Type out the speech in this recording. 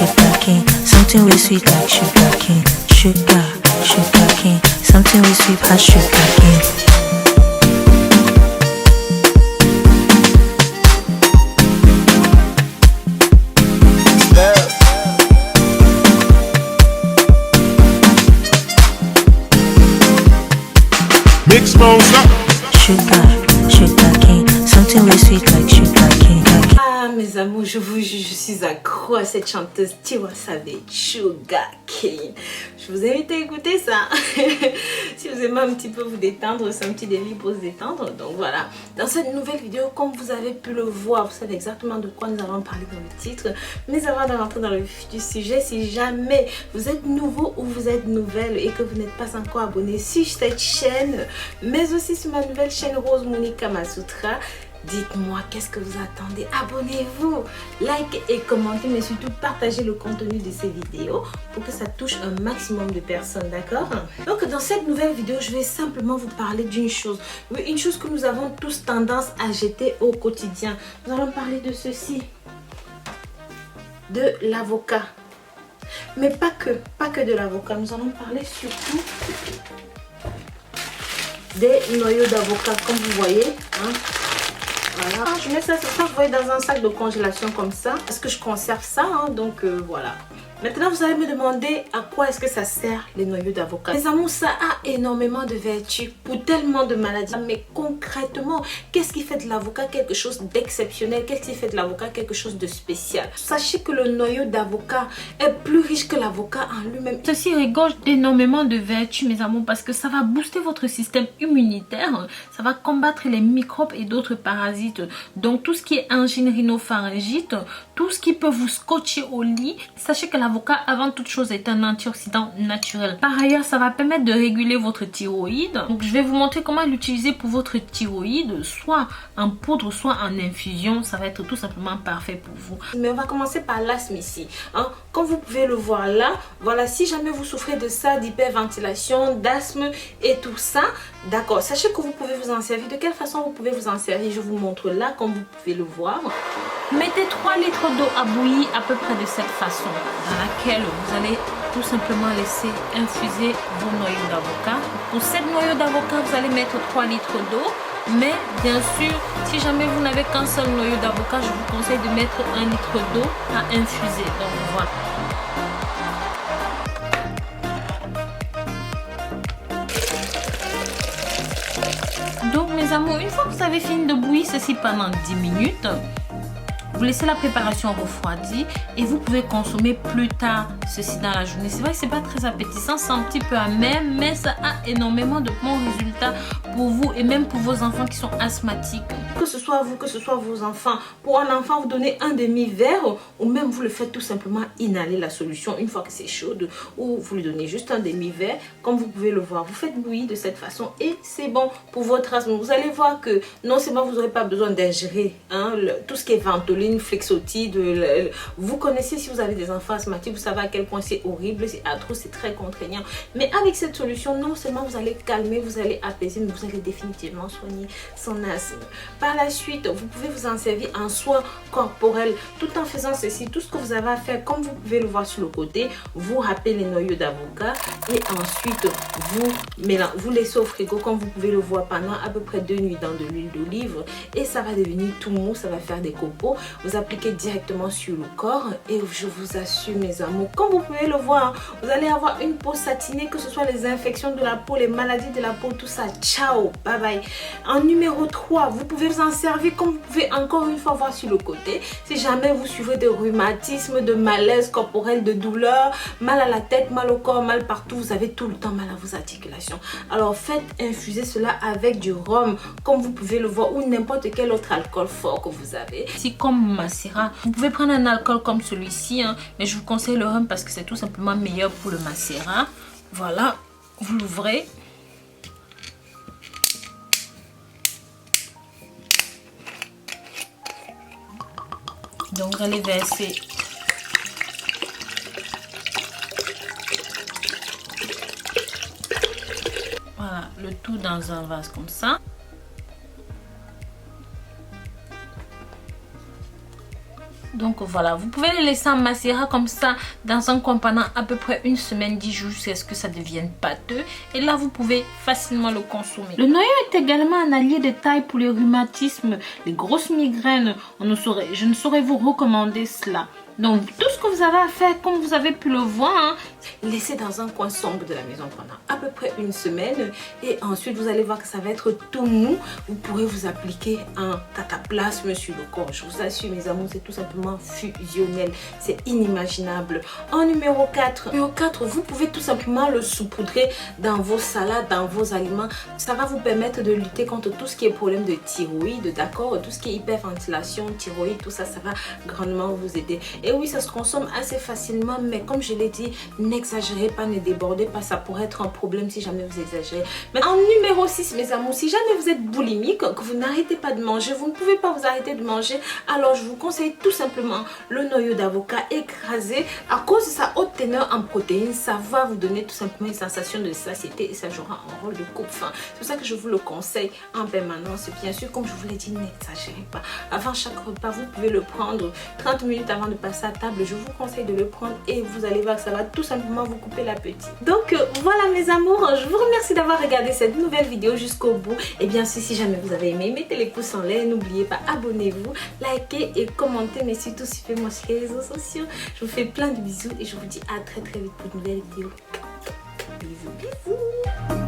sugar cane. Something with sweet like sugar cane. Sugar, sugar cane. Something with sweet as sugar cane. Mix modes up. Sugar, sugar cane. Something with sweet like sugar cane. Ah mes amours, je vous jure, je suis accro à cette chanteuse Tiwa Savage, Sugar Cane. Je vous invite à écouter ça. Si vous aimez un petit peu vous détendre, c'est un petit délit pour se détendre. Donc voilà, dans cette nouvelle vidéo, comme vous avez pu le voir, vous savez exactement de quoi nous allons parler dans le titre. Mais avant de rentrer dans le vif du sujet, si jamais vous êtes nouveau ou vous êtes nouvelle et que vous n'êtes pas encore abonné sur cette chaîne, mais aussi sur ma nouvelle chaîne Rose Monique Kamasutra, dites-moi qu'est-ce que vous attendez. Abonnez-vous, likez et commentez, mais surtout partagez le contenu de ces vidéos pour que ça touche un maximum de personnes, d'accord? Donc dans cette nouvelle vidéo, je vais simplement vous parler d'une chose. Une chose que nous avons tous tendance à jeter au quotidien. Nous allons parler de ceci. De l'avocat. Mais pas que de l'avocat. Nous allons parler surtout des noyaux d'avocat, comme vous voyez. Hein? Voilà. Je mets ça, vous voyez, dans un sac de congélation comme ça. Est-ce que je conserve ça? Hein? Donc voilà. Maintenant, vous allez me demander à quoi est-ce que ça sert les noyaux d'avocat. Les amours, ça a énormément de vertus pour tellement de maladies. Mais concrètement, qu'est-ce qui fait de l'avocat quelque chose d'exceptionnel? Qu'est-ce qui fait de l'avocat quelque chose de spécial? Sachez que le noyau d'avocat est plus riche que l'avocat en lui-même. Ceci regorge d'énormément de vertus, mes amours, parce que ça va booster votre système immunitaire. Ça va combattre les microbes et d'autres parasites. Donc, tout ce qui est angine rhinopharyngite, tout ce qui peut vous scotcher au lit, sachez que l'avocat, avant toute chose, est un antioxydant naturel. Par ailleurs, ça va permettre de réguler votre thyroïde. Donc, je vais vous montrer comment l'utiliser pour votre thyroïde, soit en poudre, soit en infusion. Ça va être tout simplement parfait pour vous. Mais on va commencer par l'asthme ici. Hein? Comme vous pouvez le voir là, voilà, si jamais vous souffrez de ça, d'hyperventilation, d'asthme et tout ça, d'accord, sachez que vous pouvez vous en servir. De quelle façon vous pouvez vous en servir? Je vous montre là, comme vous pouvez le voir. Mettez 3 litres d'eau à bouillir à peu près de cette façon, dans laquelle vous allez tout simplement laisser infuser vos noyaux d'avocat. Pour 7 noyaux d'avocat, vous allez mettre 3 litres d'eau. Mais bien sûr, si jamais vous n'avez qu'un seul noyau d'avocat, je vous conseille de mettre 1 litre d'eau à infuser. Donc voilà. Donc mes amours, une fois que vous avez fini de bouillir ceci pendant 10 minutes, vous laissez la préparation refroidir et vous pouvez consommer plus tard ceci dans la journée. C'est vrai que c'est pas très appétissant, c'est un petit peu amer, mais ça a énormément de bons résultats pour vous et même pour vos enfants qui sont asthmatiques. Que ce soit vous, que ce soit vos enfants. Pour un enfant, vous donnez un demi-verre ou même vous le faites tout simplement inhaler la solution une fois que c'est chaude, ou vous lui donnez juste un demi-verre. Comme vous pouvez le voir, vous faites bouillir de cette façon et c'est bon pour votre asthme. Vous allez voir que non seulement vous n'aurez pas besoin d'ingérer tout ce qui est ventoline, flexotide, vous connaissez, si vous avez des enfants asthmatiques, vous savez à quel point c'est horrible, c'est atroce, c'est très contraignant. Mais avec cette solution, non seulement vous allez calmer, vous allez apaiser, mais vous allez définitivement soigner son asthme. Par la suite, vous pouvez vous en servir en soin corporel tout en faisant ceci. Tout ce que vous avez à faire, comme vous pouvez le voir sur le côté, vous râpez les noyaux d'avocat et ensuite vous laissez au frigo, comme vous pouvez le voir, pendant à peu près 2 nuits dans de l'huile d'olive et ça va devenir tout mou, ça va faire des copeaux. Vous appliquez directement sur le corps et je vous assure mes amours, comme vous pouvez le voir, vous allez avoir une peau satinée, que ce soit les infections de la peau, les maladies de la peau, tout ça, ciao, bye bye. En numéro 3, vous pouvez vous en servir, comme vous pouvez encore une fois voir sur le côté, si jamais vous suivez de rhumatisme, de malaise corporel, de douleur, mal à la tête, mal au corps, mal partout, vous avez tout le temps mal à vos articulations. Alors faites infuser cela avec du rhum, comme vous pouvez le voir, ou n'importe quel autre alcool fort que vous avez. Si comme macérat, vous pouvez prendre un alcool comme celui-ci, hein, mais je vous conseille le rhum parce que c'est tout simplement meilleur pour le macérat. Voilà, vous l'ouvrez. Donc vous allez verser voilà, le tout dans un vase comme ça. Donc voilà, vous pouvez les laisser en macérat comme ça dans un coin pendant à peu près une semaine, 10 jours, jusqu'à ce que ça devienne pâteux. Et là, vous pouvez facilement le consommer. Le noyau est également un allié de taille pour les rhumatismes, les grosses migraines. Je ne saurais vous recommander cela. Donc, tout ce que vous avez à faire, comme vous avez pu le voir, hein, laissez dans un coin sombre de la maison pendant à peu près une semaine. Et ensuite, vous allez voir que ça va être tout mou. Vous pourrez vous appliquer un cataplasme sur le corps. Je vous assure, mes amours, c'est tout simplement fusionnel. C'est inimaginable. En numéro 4, vous pouvez tout simplement le saupoudrer dans vos salades, dans vos aliments. Ça va vous permettre de lutter contre tout ce qui est problème de thyroïde, d'accord? Tout ce qui est hyperventilation, thyroïde, tout ça, ça va grandement vous aider. Et oui, ça se consomme assez facilement, mais comme je l'ai dit, n'exagérez pas, ne débordez pas, ça pourrait être un problème si jamais vous exagérez. Mais en numéro 6, mes amours, si jamais vous êtes boulimique, que vous n'arrêtez pas de manger, vous ne pouvez pas vous arrêter de manger, alors je vous conseille tout simplement le noyau d'avocat écrasé. À cause de sa haute teneur en protéines, ça va vous donner tout simplement une sensation de satiété et ça jouera un rôle de coupe-faim. C'est pour ça que je vous le conseille en permanence. Bien sûr, comme je vous l'ai dit, n'exagérez pas. Avant chaque repas, vous pouvez le prendre 30 minutes avant de passer à table. Je vous conseille de le prendre et vous allez voir que ça va tout simplement vous couper l'appétit. Donc voilà mes amours, je vous remercie d'avoir regardé cette nouvelle vidéo jusqu'au bout. Et bien sûr, si jamais vous avez aimé, mettez les pouces en l'air, n'oubliez pas, abonnez-vous, likez et commentez, mais surtout suivez-moi sur les réseaux sociaux. Je vous fais plein de bisous et je vous dis à très vite pour une nouvelle vidéo. Bisous, bisous.